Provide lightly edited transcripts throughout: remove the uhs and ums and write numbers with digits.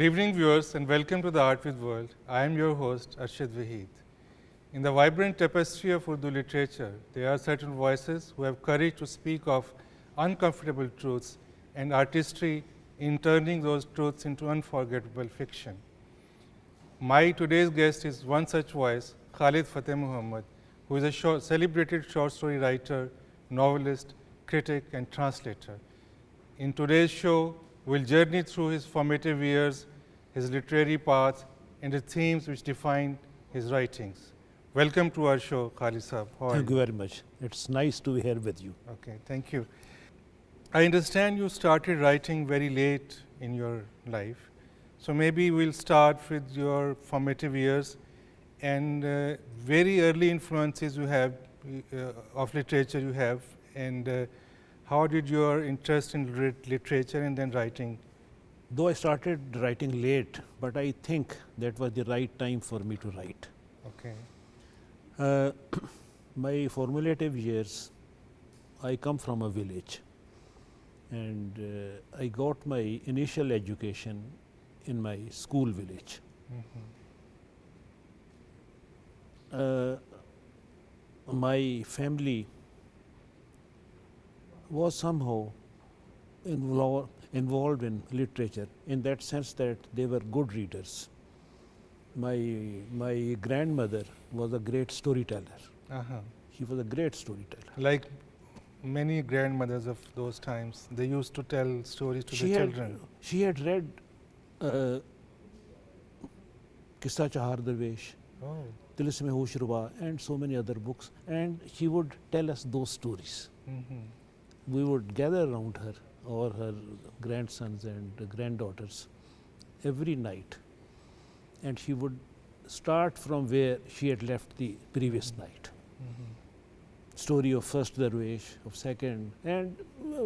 evening, viewers, and welcome to the Art with World. I am your host, Arshad Waheed. In the vibrant tapestry of Urdu literature, there are certain voices who have courage to speak of uncomfortable truths and artistry in turning those truths into unforgettable fiction. My today's guest is one such voice, Khalid Fateh Mohammed, who is a celebrated short story writer, novelist, critic, and translator. In today's show, we'll journey through his formative years, his literary path, and the themes which define his writings. Welcome to our show, Khalid Saab. Thank you very much. It's nice to be here with you. Okay, thank you. I understand you started writing very late in your life. So maybe we'll start with your formative years and very early influences you have of literature you have, and how did your interest in literature and then writing? Though I started writing late, but I think that was the right time for me to write. Okay. My formative years, I come from a village, and I got my initial education in my school village. My family was somehow involved in literature in that sense that they were good readers. My grandmother was a great storyteller. She was a great storyteller. Like many grandmothers of those times, they used to tell stories to the children. She had read Kissa Chahar Darvesh, Tilisme Hosh Ruba, and so many other books, and she would tell us those stories. We would gather around her or her grandsons and granddaughters every night, and she would start from where she had left the previous night. Story of first Darvesh, of second, and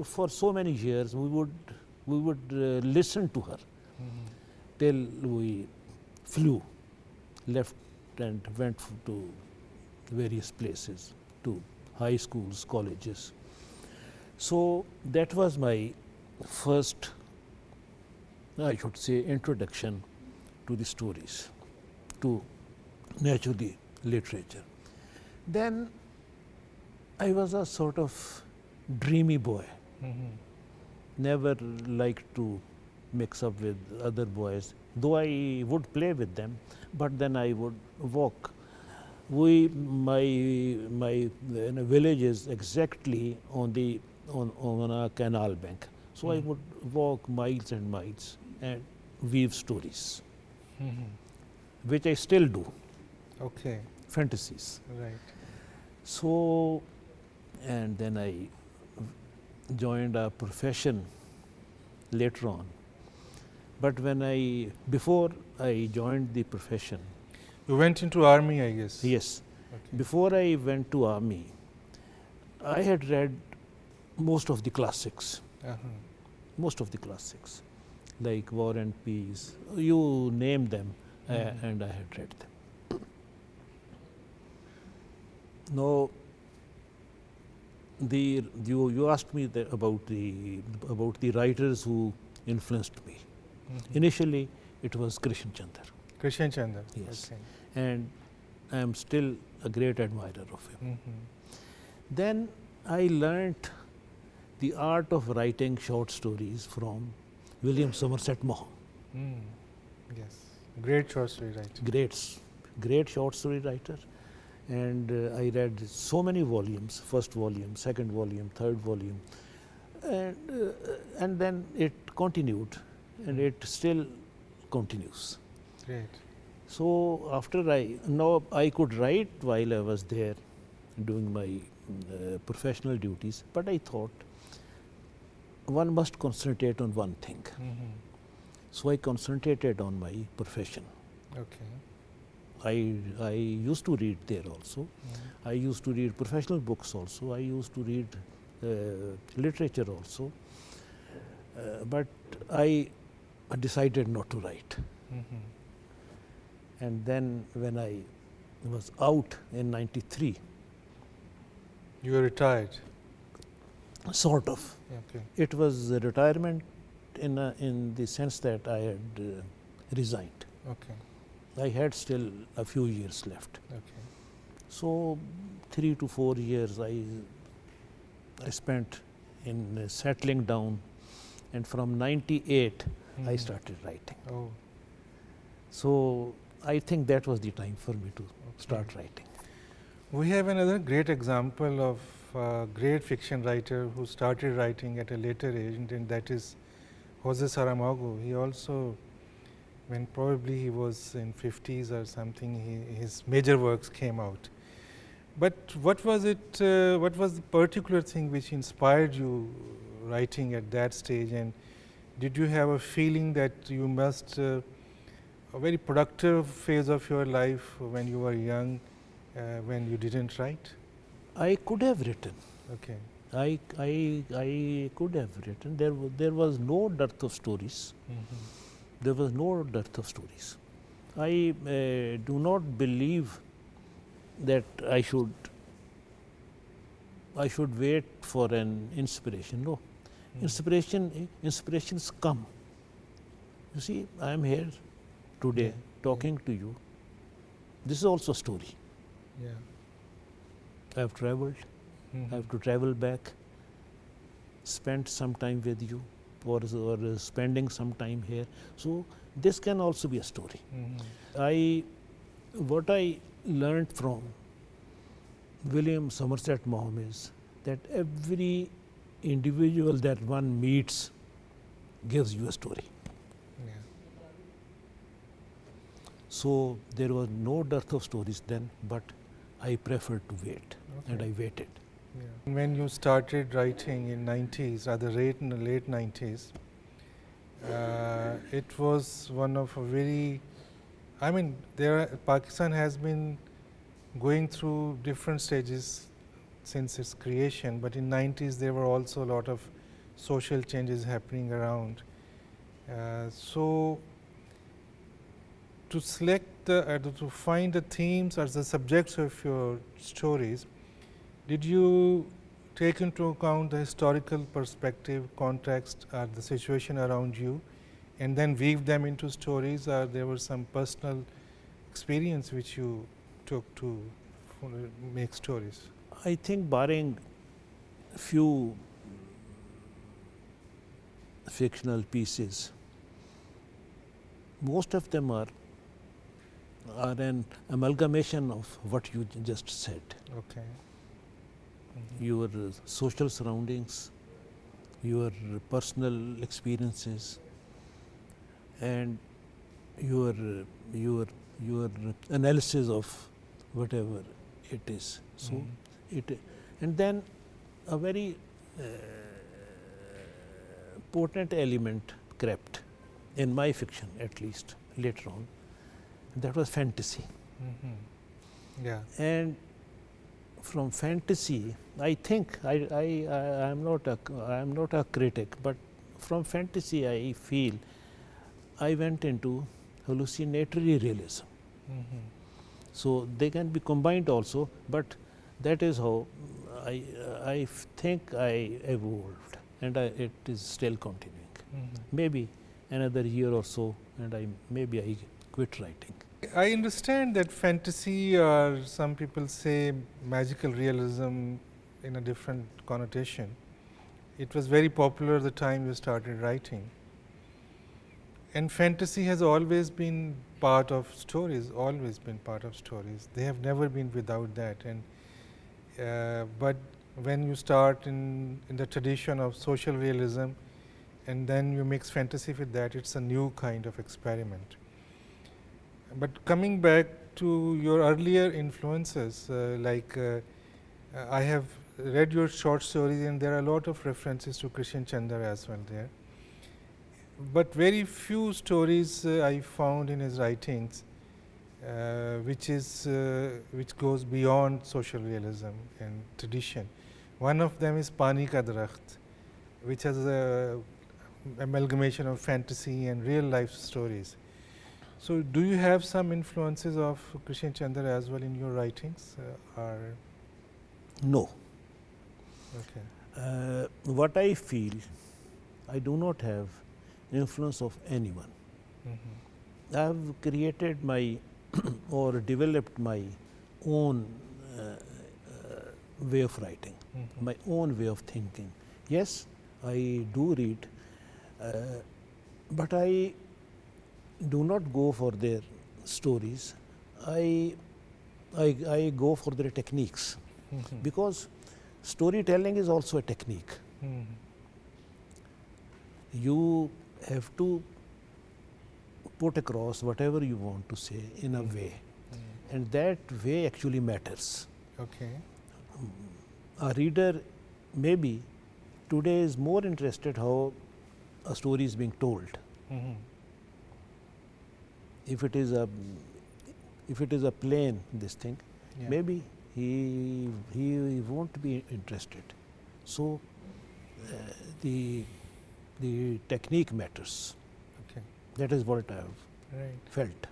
for so many years we would listen to her till we left and went to various places, to high schools, colleges. So that was my first, I should say, introduction to the stories, to naturally literature. Then I was a sort of dreamy boy, never liked to mix up with other boys, though I would play with them, but then I would walk. My village is exactly on a canal bank, so I would walk miles and miles and weave stories, which I still do. Okay. Fantasies. Right. So, and then I joined a profession later on. But before I joined the profession. You went into army, I guess. Yes. Okay. Before I went to army, I had read most of the classics. Most of the classics, like War and Peace, you name them, and I had read them. Now, you asked me about the writers who influenced me. Initially, it was Krishan Chandra. Krishan Chandra. Yes. Okay. And I am still a great admirer of him. Then I learnt the art of writing short stories from William Somerset Maugham. Yes. Great short story writer. Great short story writer. And I read so many volumes, first volume, second volume, third volume. And then it continued, and it still continues. Great. So now I could write while I was there doing my professional duties, but I thought one must concentrate on one thing. So I concentrated on my profession. Okay. I used to read there also. I used to read professional books also. I used to read literature also. But I decided not to write. And then when I was out in '93. You were retired? Sort of. Okay. It was a retirement in the sense that I had resigned. Okay. I had still a few years left. Okay. So 3 to 4 years I spent in settling down, and from 98 I started writing. Oh. So I think that was the time for me to start writing. We have another great example of a great fiction writer who started writing at a later age, and that is Jose Saramago. He also, when probably he was in 50s or something, his major works came out. But what was it? What was the particular thing which inspired you writing at that stage? And did you have a feeling that you must a very productive phase of your life when you were young, when you didn't write? I could have written. Okay. I could have written. There was no dearth of stories. There was no dearth of stories. I do not believe that I should wait for an inspiration. No, inspirations come. You see, I am here today talking to you. This is also a story. Yeah. I have traveled. I have to travel back, spend some time with you, or spending some time here. So this can also be a story. What I learned from William Somerset Maugham is that every individual that one meets gives you a story. Yeah. So there was no dearth of stories then, but I preferred to wait, and I waited. Yeah. When you started writing in 90s, rather late in the late 90s, it was one of a very, I mean, Pakistan has been going through different stages since its creation, but in 90s there were also a lot of social changes happening around. So to select to find the themes or the subjects of your stories, did you take into account the historical perspective, context, or the situation around you, and then weave them into stories, or there was some personal experience which you took to make stories? I think barring few fictional pieces, most of them are an amalgamation of what you just said. Okay. Your social surroundings, your personal experiences, and your analysis of whatever it is. So and then a very potent element crept in my fiction, at least later on. That was fantasy. Yeah. And from fantasy, I think I am not a critic, but from fantasy I feel I went into hallucinatory realism. So they can be combined also, but that is how I think I evolved, and it is still continuing. Maybe another year or so, and maybe I quit writing. I understand that fantasy, or some people say magical realism in a different connotation. It was very popular the time you started writing. And fantasy has always been part of stories, always been part of stories. They have never been without that. And but when you start in the tradition of social realism, and then you mix fantasy with that, it's a new kind of experiment. But coming back to your earlier influences, I have read your short stories, and there are a lot of references to Krishan Chandra as well there. But very few stories I found in his writings which goes beyond social realism and tradition. One of them is Pani Ka Darakht, which has a amalgamation of fantasy and real life stories. So do you have some influences of Krishan Chandra as well in your writings? Or No. okay. What I feel, I do not have influence of anyone. I've created my or developed my own way of writing, my own way of thinking. Yes, I do read, but I do not go for their stories. I go for their techniques because storytelling is also a technique. You have to put across whatever you want to say in a way, and that way actually matters. Okay. A reader maybe today is more interested how a story is being told. If it is a plain this thing, Yeah. maybe he won't be interested. So the technique matters. Okay. That is what I have Right. felt.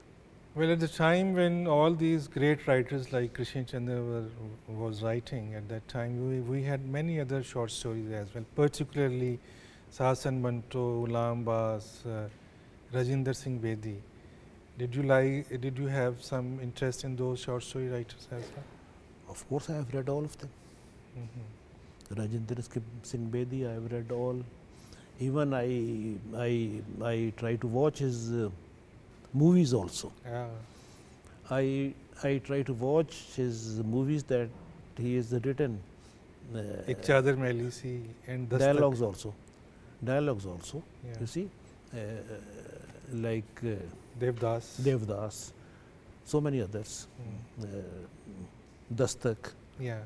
Well, at the time when all these great writers like Krishan Chandra was writing, at that time we had many other short stories as well, particularly Sahasan Banto, Ulam Bas, Rajinder Singh Bedi. Did you have some interest in those short story writers as well? Of course, I have read all of them. Rajinder Singh Bedi, I have read all. Even I try to watch his movies also. Yeah. I try to watch his movies that he has written. Ek Chadar Maili Si and Dastak. Dialogues also. Yeah. You see, like Devdas. so many others. Dastak. Yeah.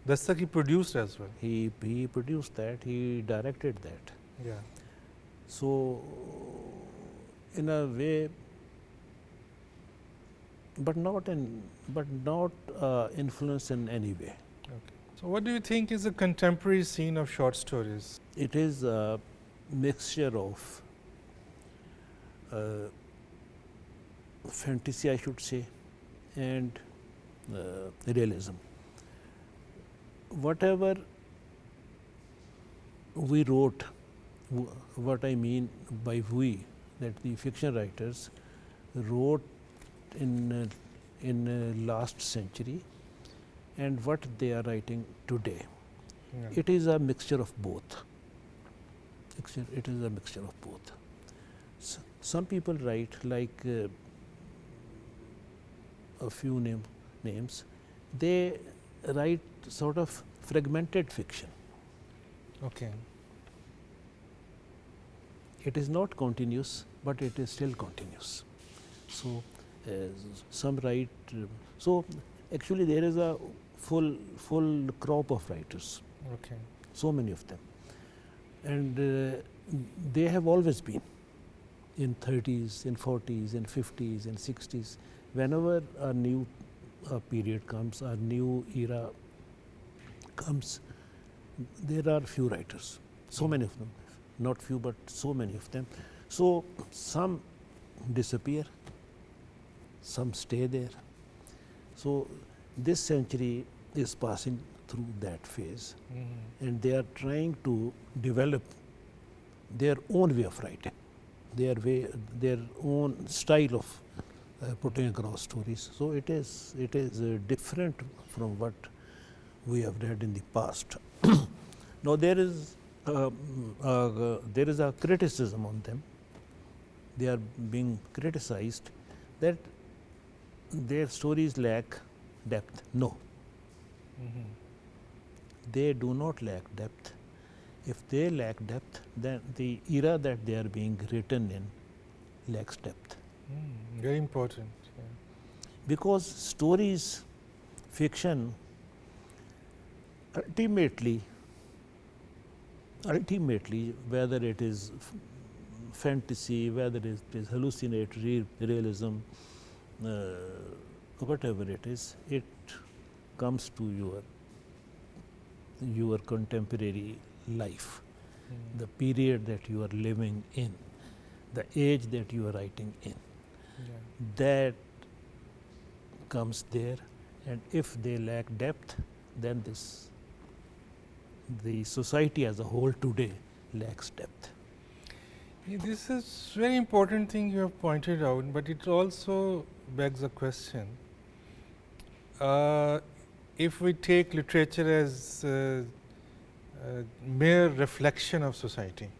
Dastak he produced as well. He produced that. He directed that. Yeah. So, in a way, but not influence in any way. Okay. So, what do you think is the contemporary scene of short stories? It is a mixture of fantasy, I should say, and realism. Whatever we wrote, what I mean by we, that the fiction writers wrote in last century and what they are writing today. Yeah. It is a mixture of both. It is a mixture of both. Some people write like a few names. They write sort of fragmented fiction. Okay. It is not continuous, but it is still continuous. So some write. So actually, there is a full crop of writers. Okay. So many of them, and they have always been in 30s, in 40s, in 50s, in 60s. Whenever a new period comes, a new era comes, there are few writers. So many of them, not few, but so many of them. So some disappear, some stay there. So this century is passing through that phase, and they are trying to develop their own way of writing, their own style of putting across stories. So it is different from what we have read in the past. Now there is a criticism on them. They are being criticized that their stories lack depth. No, they do not lack depth. If they lack depth, then the era that they are being written in lacks depth. Very important. Yeah. Because stories, fiction, ultimately, whether it is fantasy, whether it is hallucinatory realism, whatever it is, it comes to your contemporary life, the period that you are living in, the age that you are writing in. Yeah. That comes there, and if they lack depth, then the society as a whole today lacks depth. This is very important thing you have pointed out, but it also begs a question. If we take literature as mere reflection of society,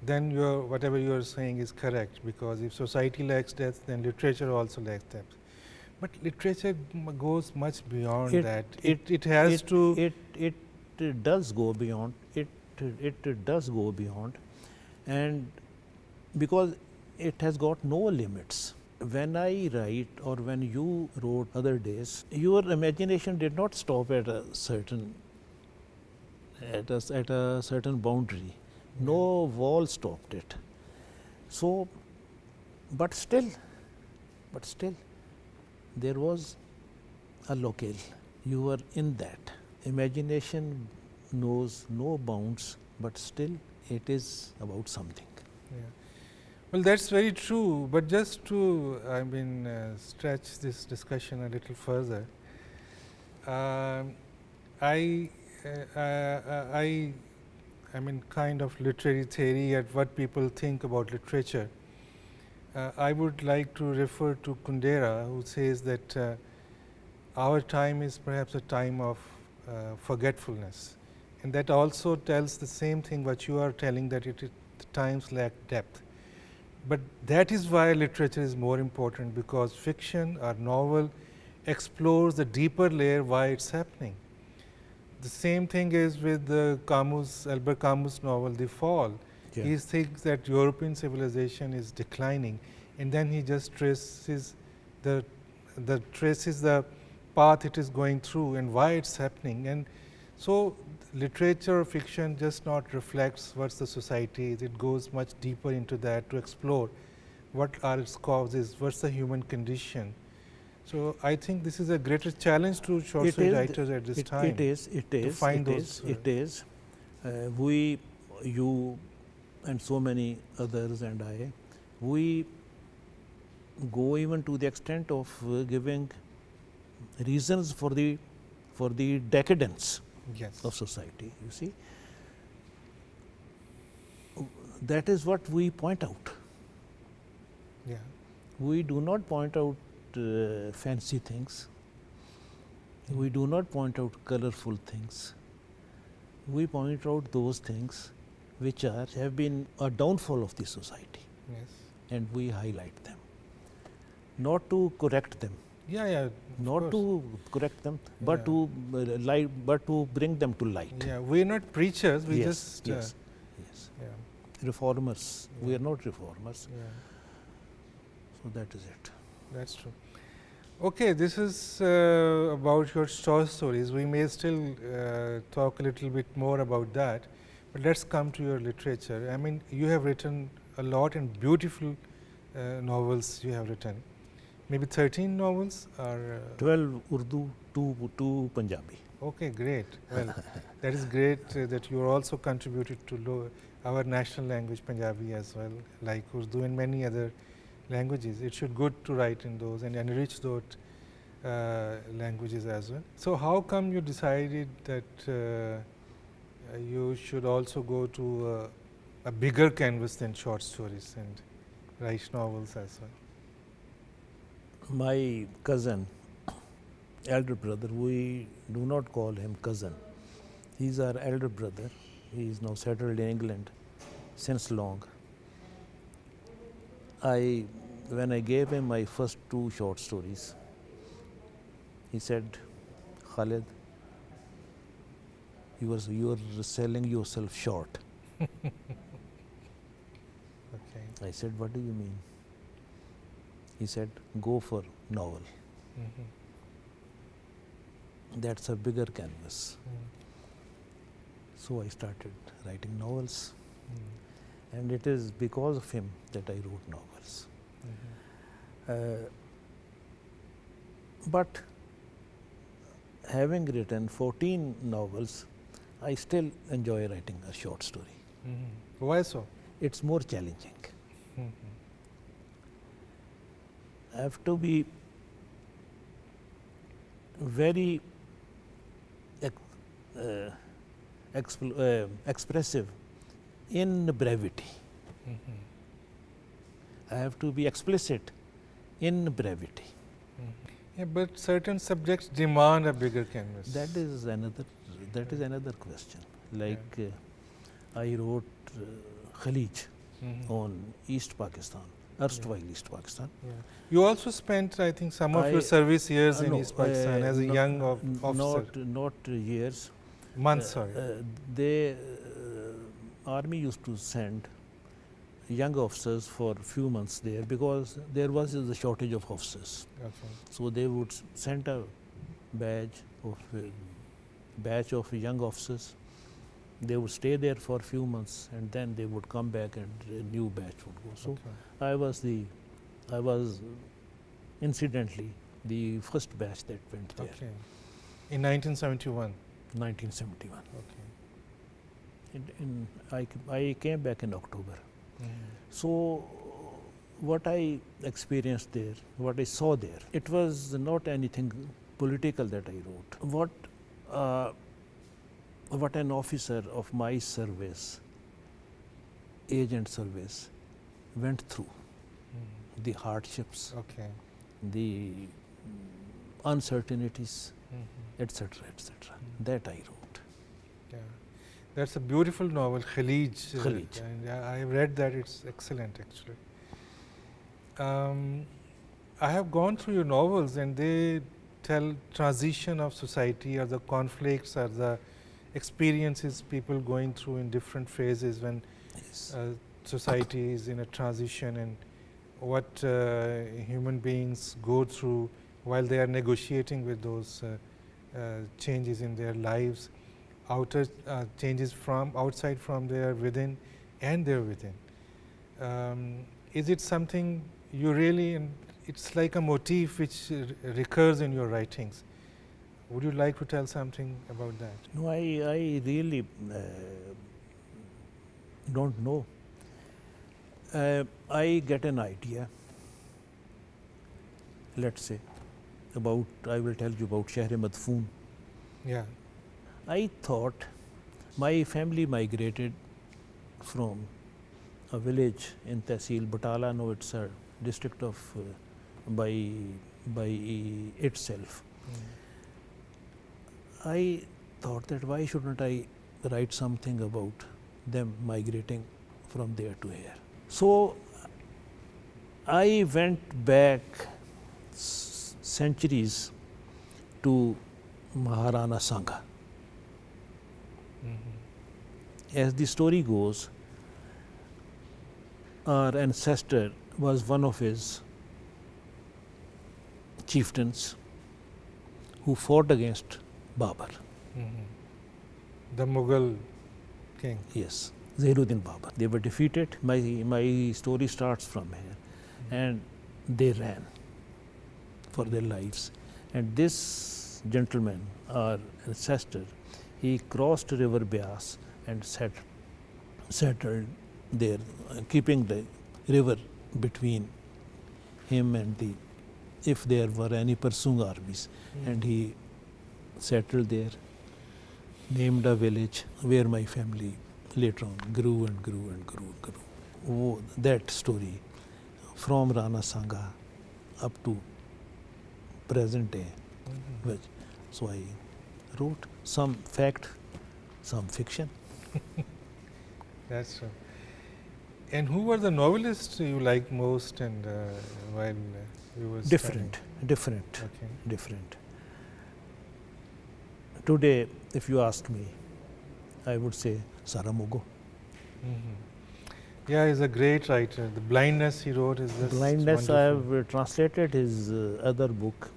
then whatever you are saying is correct, because if society lacks depth, then literature also lacks depth. But literature goes much beyond that. It has to. It does go beyond. It does go beyond, and because it has got no limits. When I write or when you wrote other days, your imagination did not stop at a certain boundary. No wall stopped it. So, but still, there was a locale. You were in that. Imagination knows no bounds, but still it is about something. Yeah. Well, that's very true. But just to, stretch this discussion a little further, I kind of literary theory at what people think about literature. I would like to refer to Kundera, who says that our time is perhaps a time of forgetfulness, and that also tells the same thing what you are telling, that the times lack depth. But that is why literature is more important, because fiction or novel explores the deeper layer why it's happening. The same thing is with the Albert Camus novel, The Fall. Yeah. He thinks that European civilization is declining, and then he just traces the path it is going through and why it's happening. And so literature or fiction just not reflects what's the society is. It goes much deeper into that to explore what are its causes, what's the human condition. So I think this is a greater challenge to short story writers at this time. It is. To find those. It is. We, you, and so many others, and I, we go even to the extent of giving reasons for the decadence Yes. of society. You see, that is what we point out. Yeah. We do not point out fancy things. We do not point out colorful things. We point out those things which have been a downfall of the society, Yes. and we highlight them, not to correct them, Yeah. not to correct them, but Yeah. to bring them to light. Yeah. We're not preachers. We Yes, just. yes. Yeah. Reformers. We Yeah. are not reformers. Yeah. So that is it. That's true. Okay, this is about your short stories. We may still talk a little bit more about that, but let's come to your literature. I mean, you have written a lot and beautiful novels you have written. Maybe 13 novels or 12 Urdu, 2 Punjabi. Okay, great. Well, that is great that you also contributed to our national language Punjabi as well, like Urdu and many other languages. It should good to write in those and enrich those languages as well. So how come you decided that you should also go to a bigger canvas than short stories and write novels as well? My cousin, elder brother, we do not call him cousin. He's our elder brother. He is now settled in England since long. When I gave him my first 2 short stories, he said, Khalid, you are selling yourself short. Okay. I said, what do you mean? He said, go for novel. Mm-hmm. That's a bigger canvas. Mm. So I started writing novels, Mm. and it is because of him that I wrote novels. Mm-hmm. But having written 14 novels, I still enjoy writing a short story. Mm-hmm. Why so? It's more challenging. Mm-hmm. I have to be very expressive in brevity. Mm-hmm. I have to be explicit in brevity. Yeah, but certain subjects demand a bigger canvas. That is another question. Like I wrote Khalid on East Pakistan, erstwhile East Pakistan. Yeah. You also spent, I think, some of your service years in no, East Pakistan as a young officer. Not years. Months, sorry. They army used to send young officers for a few months there because there was a shortage of officers. Okay. So they would send a batch of young officers. They would stay there for a few months and then they would come back and a new batch would go. So I was incidentally the first batch that went there. Okay. In 1971. 1971. Okay. I came back in October. So what I experienced there, what I saw there, it was not anything political that I wrote. What an officer of my service, agent service, went through, the hardships, the uncertainties, etc., etc. That I wrote. Yeah. That's a beautiful novel, Khalid. Khalid. And I read that, it's excellent actually. I have gone through your novels and they tell transition of society or the conflicts or the experiences people going through in different phases when society is in a transition and what human beings go through while they are negotiating with those changes in their lives. Outer changes from outside from their within and their within. Is it something you really, and it's like a motif which recurs in your writings. Would you like to tell something about that? No, I really don't know. I get an idea, let's say, about, I will tell you about Shahr Madfoon. Yeah. I thought my family migrated from a village in Tehsil Batala. No, it's a district of by itself. I thought that why shouldn't I write something about them migrating from there to here. So I went back centuries to Maharana Sangha. As the story goes, our ancestor was one of his chieftains who fought against Babur. The Mughal king. Yes, Zainuddin Babur. They were defeated. My story starts from here. And they ran for their lives. And this gentleman, our ancestor, he crossed river Beas and settled there, keeping the river between him and the, if there were any pursuing armies. And he settled there, named a village where my family later on grew and grew and grew and grew. Oh, that story from Rana Sangha up to present day. So I wrote some fact, some fiction. That's true. And who were the novelists you liked most and while you were studying? Different. Today, if you ask me, I would say Saramogo. Yeah, he's a great writer. The Blindness he wrote is just Blindness, wonderful. I have translated his other book,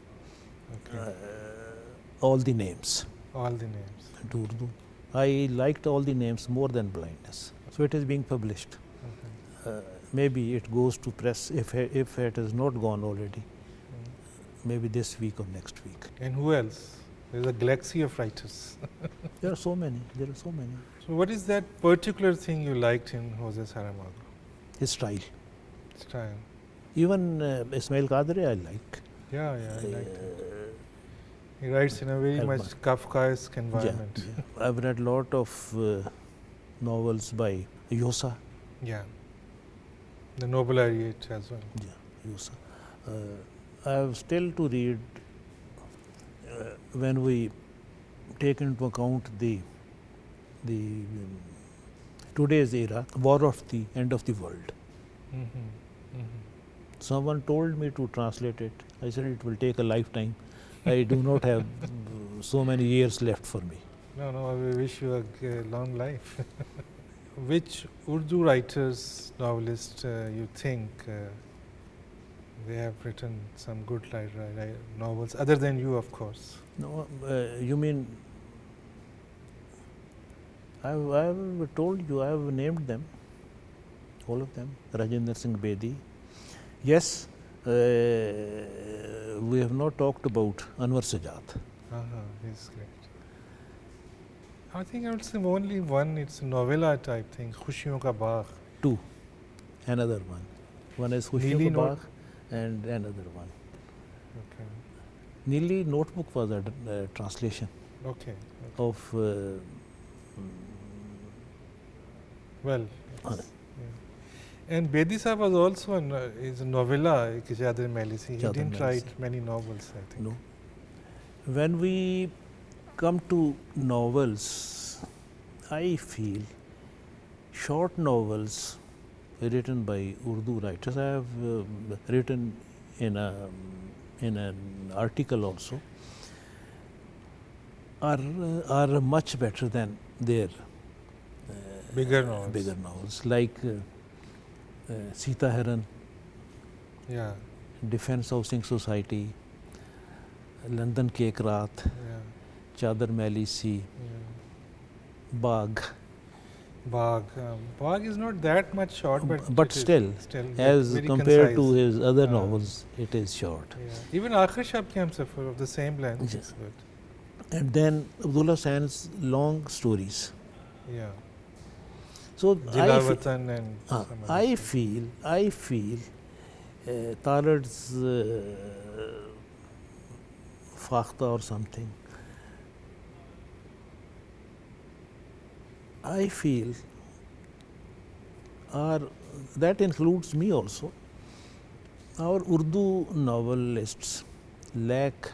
All the Names. All the names. To Urdu. I liked All the Names more than Blindness. So it is being published. Maybe it goes to press if it has not gone already. Maybe this week or next week. And who else? There's a galaxy of writers. There are so many. So what is that particular thing you liked in Jose Saramago? His style. Style. Even Ismail Qadri I like. Yeah, I like it. He writes in a very much Kafkaesque environment. Yeah. I've read a lot of novels by Yosa. Yeah. The Nobelariate as well. Yeah, use. I have still to read when we take into account the today's era, war of the end of the world. Someone told me to translate it. I said it will take a lifetime. I do not have so many years left for me. No, I wish you a long life. Which Urdu writers, novelists you think they have written some good novels, other than you, of course? No, you mean I have told you, I have named them, all of them. Rajinder Singh Bedi. Yes, we have not talked about Anwar Sajjad. He's great. I think I would say only one, it's a novella type thing, Khushiyon Ka Bagh. Two, another one. One is Khushiyon Ka Bagh and another one. Okay. Neeli Notebook was a translation of well, yes. And Bedi Sahab was also is a novella, Chadar Mehli Si. He didn't write many novels, I think. No. When we come to novels, I feel short novels written by Urdu writers. I have written in an article also, are much better than their bigger novels. Like Sita Heron, Defense Housing Society, London Ke Ek Raat, Chadar Mehli Si, Bagh. Bagh is not that much short, but still as compared to his other novels, it is short. Even Aakhir Shab Ki Humsafar of the same length is good. And then Abdullah San's long stories. So I feel Talad's Fakhta or something, I feel that includes me also. Our Urdu novelists lack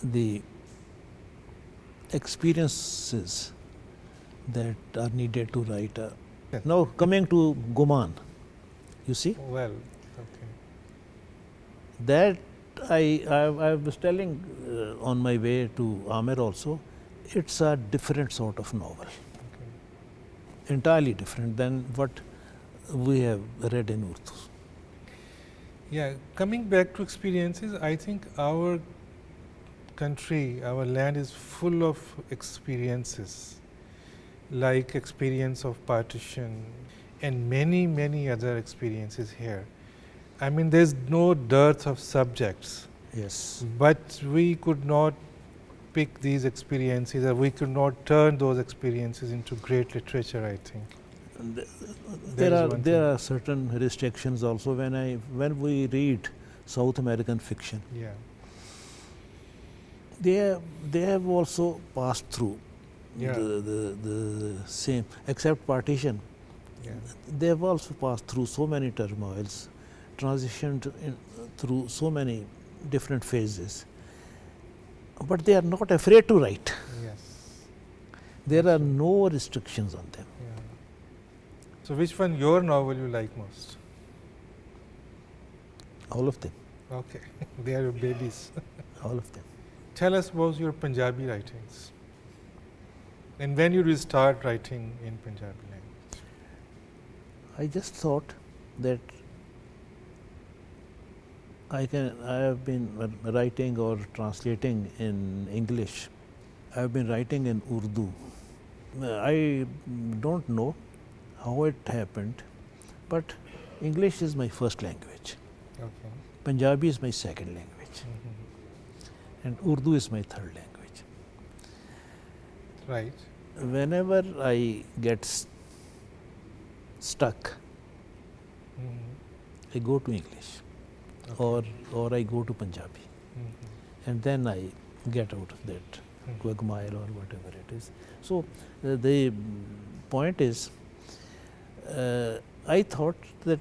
the experiences that are needed to write a. Now coming to Guman, you see. Well, that I was telling on my way to Amer also, it's a different sort of novel. Entirely different than what we have read in Urdu. Yeah, coming back to experiences, I think our country, our land is full of experiences, like experience of partition and many other experiences here. I mean, there's no dearth of subjects. Yes. But we could not pick these experiences, or we could not turn those experiences into great literature, I think. There are certain restrictions also when we read South American fiction. Yeah. They have also passed through the same, except partition. Yeah. They have also passed through so many turmoils, transitioned through so many different phases, but they are not afraid to write. Yes. There are no restrictions on them. Yeah. So which one your novel you like most? All of them. Okay. They are your babies. All of them. Tell us about your Punjabi writings. And when you will start writing in Punjabi language? I just thought that I have been writing or translating in English. I have been writing in Urdu. I don't know how it happened, but English is my first language. Okay. Punjabi is my second language. And Urdu is my third language. Right. Whenever I get stuck, I go to English. Okay. Or I go to Punjabi. And then I get out of that quagmire or whatever it is. So the point is, I thought that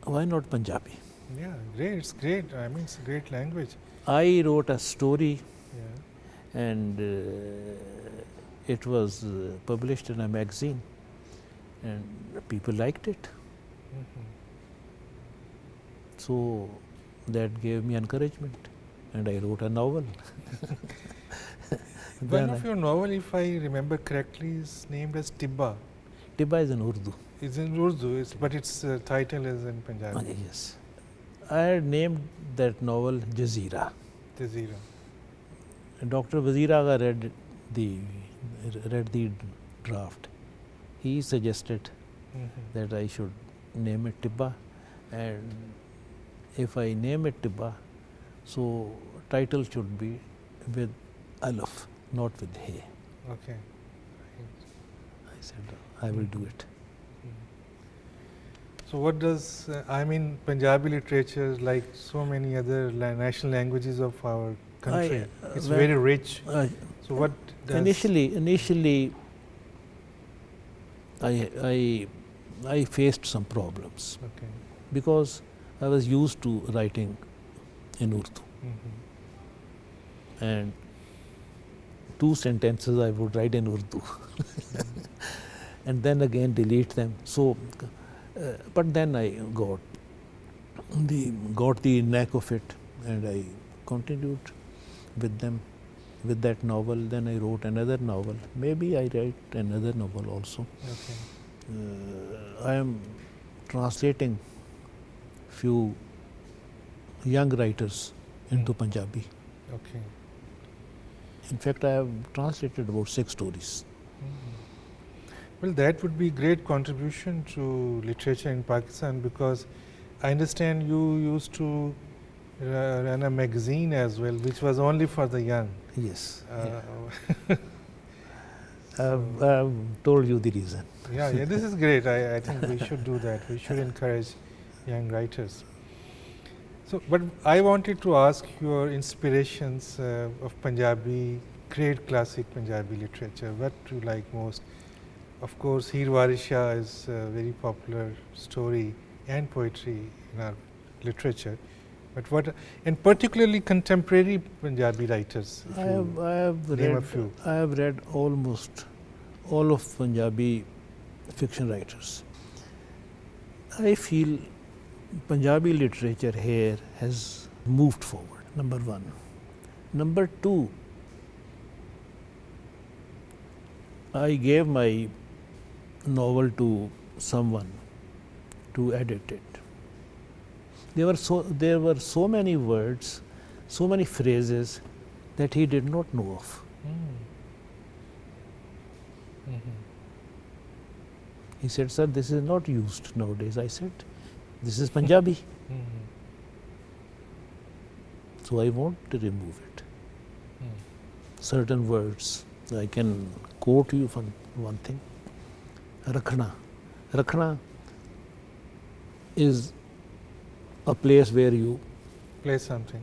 why not Punjabi? Yeah, great. It's great. I mean, it's a great language. I wrote a story Yeah. and it was published in a magazine and people liked it. Mhm. So that gave me encouragement and I wrote a novel. One Then of your novel, if I remember correctly, is named as Tibba. Tibba is in Urdu. It's in Urdu, but its title is in Punjabi. Yes. I had named that novel Jazeera. Jazeera. Dr. Wazir Agha read the draft. He suggested Mhm. that I should name it Tibba, and if I name it Tibba, so title should be with Alif, not with He. Okay. I said, I will do it. So what does, I mean, Punjabi literature, like so many other national languages of our country, it's well, very rich. I- So what does... Initially, I faced some problems Okay. because I was used to writing in Urdu, Mhm. and 2 sentences I would write in Urdu, and then again delete them. So, but then I got the knack of it, and I continued with them, with that novel. Then I wrote another novel. Maybe I write another novel also. Okay. I am translating few young writers into Punjabi. Okay. In fact, I have translated about 6 stories. Well, that would be great contribution to literature in Pakistan, because I understand you used to run a magazine as well, which was only for the young. Yes. So- I've told you the reason. yeah, this is great. I think we should do that. We should encourage young writers. So, but I wanted to ask your inspirations of Punjabi, great classic Punjabi literature. What do you like most? Of course, Heer Warisha is a very popular story and poetry in our literature. But what, and particularly contemporary Punjabi writers, if I you have name a read few. I have read almost all of Punjabi fiction writers. I feel Punjabi literature here has moved forward, number 1. Number 2, I gave my novel to someone to edit it. There were so many words, so many phrases that he did not know of. He said, "Sir, this is not used nowadays." I said, "This is Punjabi." So I want to remove it. Certain words, I can quote you from one thing. Rakhna. Rakhna is a place where you, Play something.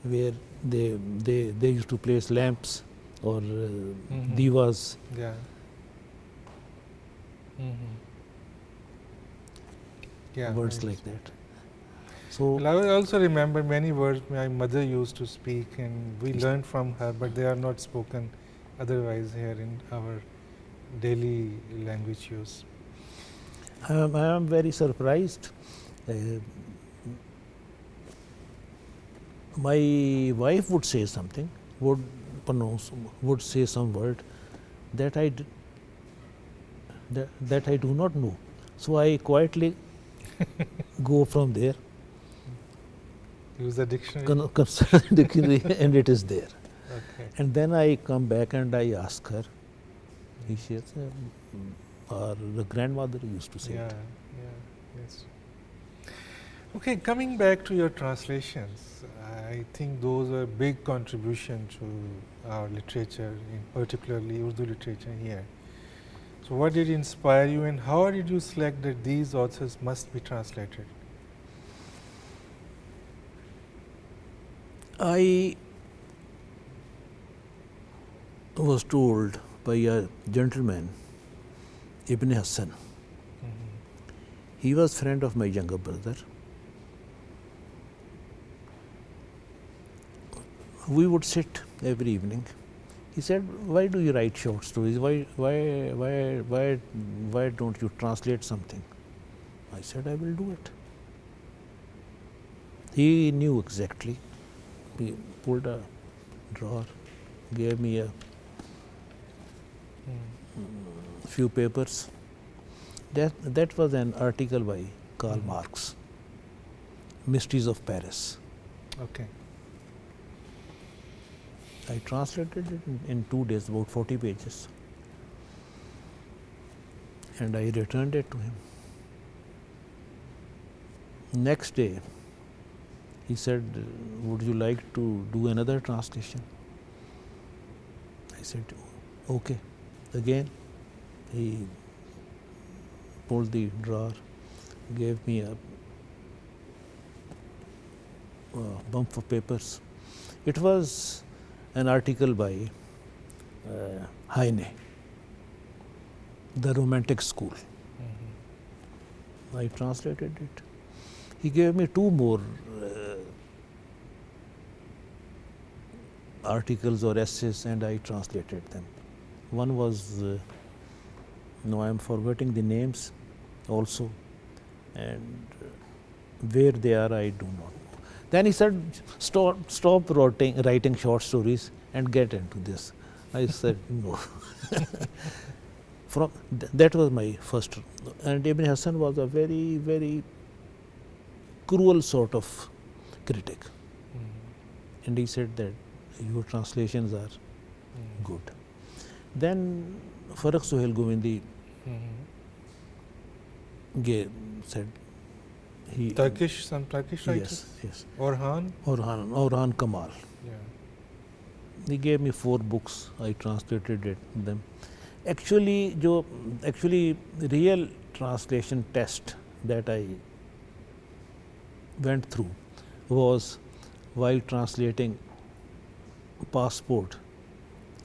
where they used to place lamps or divas. Yeah. Yeah. Words right. like that. So Well, I also remember many words my mother used to speak, and we learned from her, but they are not spoken otherwise here in our daily language use. I am very surprised. My wife would say something, would say some word that that I do not know. So I quietly go from there, Use the dictionary. consult the dictionary, and it is there. Okay. And then I come back and I ask her. He says, or the grandmother used to say Yeah. it. Yeah. Yes. Okay, coming back to your translations, I think those are big contribution to our literature, in particularly Urdu literature here. So what did inspire you, and how did you select that these authors must be translated? I was told by a gentleman, Ibn Hassan, He was friend of my younger brother. We would sit every evening. He said, "Why do you write short stories? Why don't you translate something?" I said, "I will do it." He knew exactly. He pulled a drawer, gave me a few papers. That was an article by Karl Marx, Mysteries of Paris. Okay. I translated it in 2 days, about 40 pages. And I returned it to him. Next day, he said, "Would you like to do another translation?" I said, "Okay." Again, he pulled the drawer, gave me a bump of papers. It was an article by Heine, The Romantic School. I translated it. He gave me 2 more articles or essays, and I translated them. One was, no, I am forgetting the names also, and where they are, I do not know. Then he said, stop writing short stories and get into this. I said, no. That was my first. And Ibn Hassan was a very, very cruel sort of critic. And he said that your translations are good. Then Farag Suhail Govindi said, some Turkish writers? Yes. Orhan? Kamal. Yeah. He gave me 4 books. I translated them. Actually, real translation test that I went through was while translating Passport,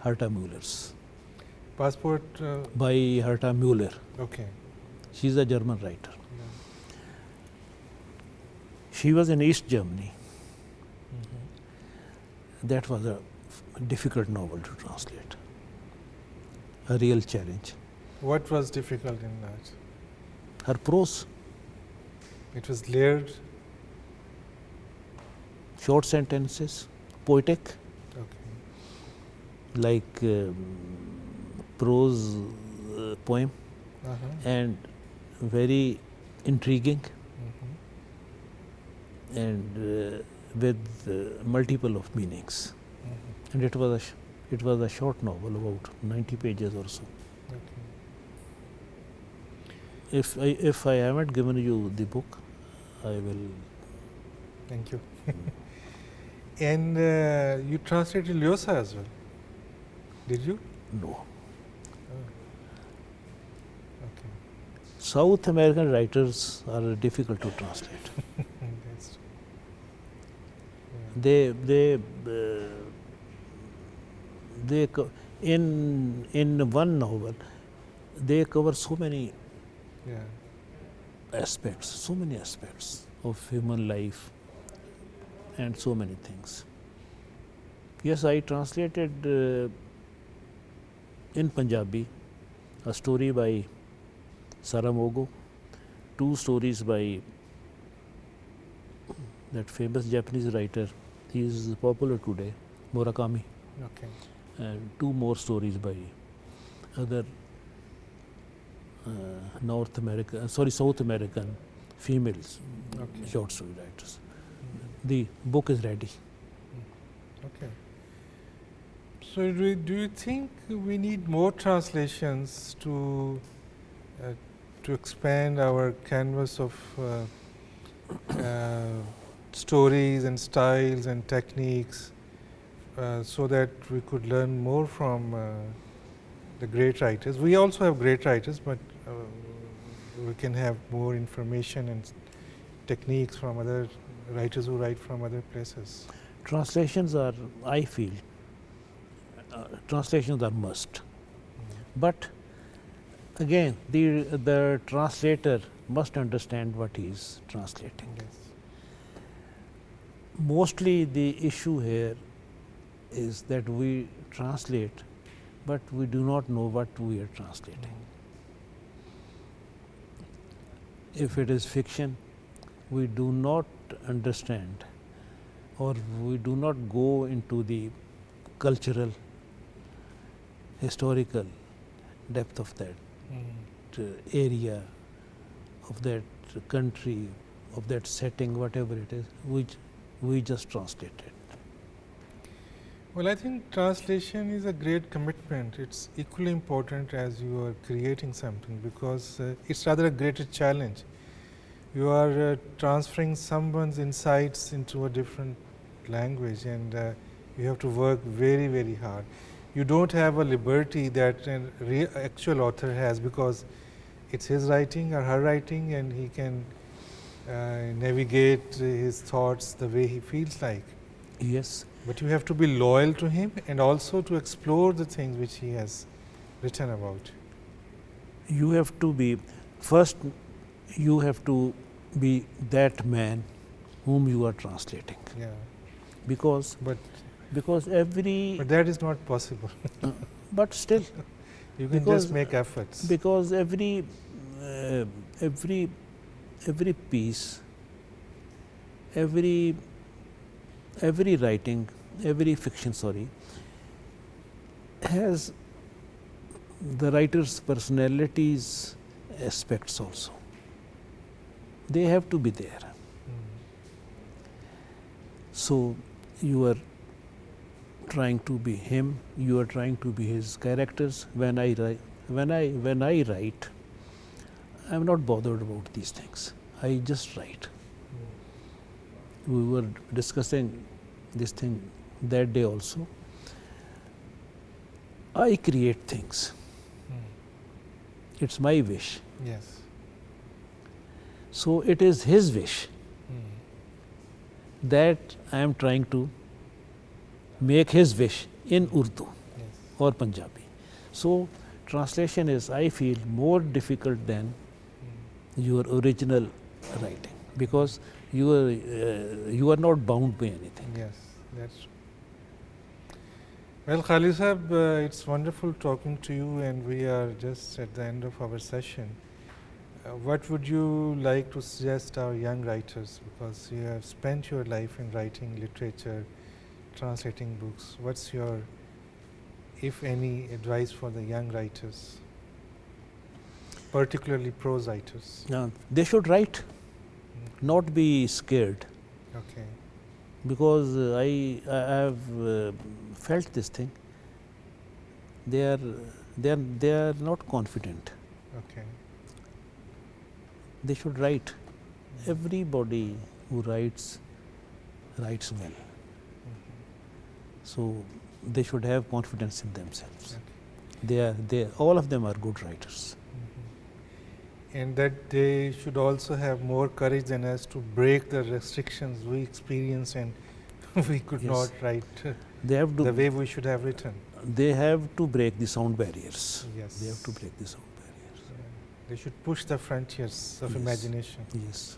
Herta Müller's. Passport? By Herta Müller. Okay. She's a German writer. Yeah. She was in East Germany. That was a difficult novel to translate. A real challenge. What was difficult in that? Her prose. It was layered? Short sentences, poetic. Okay. Like prose poem, and very intriguing, and with multiple of meanings. And it was a short novel, about 90 pages or so. Okay. If I haven't given you the book, I will. Thank you. And you translated Lyosa as well, did you? No. Okay. South American writers are difficult to translate. That's true. They in one novel they cover so many aspects of human life and so many things. Yes, I translated in Punjabi a story by Saramogo, 2 stories by that famous Japanese writer. He is popular today, Murakami. Okay. And 2 more stories by other South American females, short story writers. The book is ready. Okay. So do you think we need more translations to expand our canvas of stories and styles and techniques, so that we could learn more from the great writers? We also have great writers, but we can have more information and techniques from other writers who write from other places. Translations are, I feel, translations are must. But again, the translator must understand what he is translating. Yes. Mostly the issue here is that we translate, but we do not know what we are translating. If it is fiction, we do not understand, or we do not go into the cultural, historical depth of that area, of that country, of that setting, whatever it is, which we just translate it. Well, I think translation is a great commitment. It's equally important as you are creating something, because it's rather a greater challenge. You are transferring someone's insights into a different language, and you have to work very, very hard. You don't have a liberty that an actual author has, because it's his writing or her writing, and he can navigate his thoughts the way he feels like. Yes. But you have to be loyal to him, and also to explore the things which he has written about. You have to be, first you have to be that man whom you are translating, Yeah. because But every, that is not possible. but still, You can because- just make efforts. because every piece, every writing, every fiction, has the writer's personalities aspects also. They have to be there. So you are trying to be him, you are trying to be his characters. When I write, I am not bothered about these things. I just write. We were discussing this thing that day also. I create things. It's my wish. Yes. So it is his wish that I am trying to make his wish in Urdu Yes. or Punjabi. So translation is, I feel, more difficult than your original writing, because you are not bound by anything. Yes, that's true. Well, Khalid sahab, it's wonderful talking to you, and we are just at the end of our session. What would you like to suggest our young writers, because you have spent your life in writing literature, translating books? What's your, if any, advice for the young writers, particularly prose writers? They should write, not be scared, Okay. because I have felt this thing. They are not confident. Okay. They should write. Everybody who writes well. So they should have confidence in themselves. Okay. All of them are good writers. And that they should also have more courage than us to break the restrictions we experience, and we could Yes. not write They have the to. way we should have written. They have to break the sound barriers. Yes. They have to break the sound barriers. They should push the frontiers of Yes. imagination. Yes.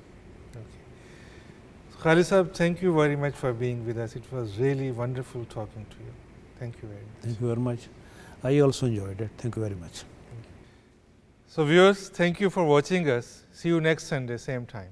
Okay. Khalid sahab, thank you very much for being with us. It was really wonderful talking to you. Thank you very much. Thank you very much. I also enjoyed it. Thank you very much. So viewers, thank you for watching us. See you next Sunday, same time.